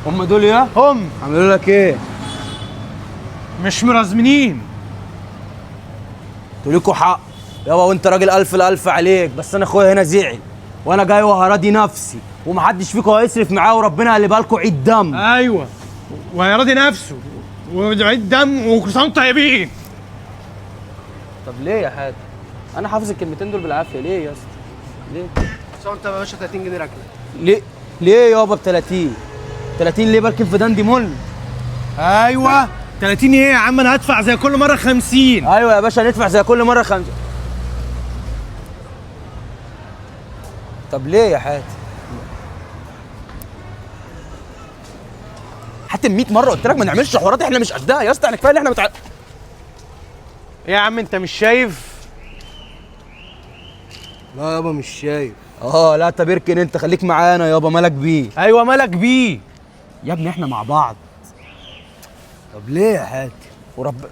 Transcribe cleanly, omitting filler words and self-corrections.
هم دول يا هم عملوا لك ايه؟ مش مرزمنين. انتوا ليكوا حق يابا، وانت راجل الف الالف عليك، بس انا اخويا هنا زعل وانا جاي وهراضي نفسي، ومحدش فيكم هيصرف معاه، وربنا اللي بالكوا عيد دم. ايوه، وهيراضي نفسه وعيد دم وكل سنه وانتم طيبين. طب ليه يا حاج؟ انا حافظ الكلمتين دول بالعافيه، ليه يا اسطى؟ ليه؟ سواء انت يا باشا 30 جنيه ركنه. ليه يابا ب 30 ليه بركب في داندي مول؟ ايوه 30 ايه يا عم، انا هدفع زي كل مره 50. ايوه يا باشا ندفع زي كل مره 5. طب ليه يا حاتم؟ حاتم 100 مره قلت لك ما نعملش حوارات احنا مش قدها يا اسطى، احنا كفايه ان احنا ايه يا عم انت مش شايف؟ لا يابا مش شايف. لا طب اركن انت، خليك معانا يابا، مالك بيه؟ ايوه مالك بيه يا ابني احنا مع بعض. طب ليه يا حاتم؟ ورب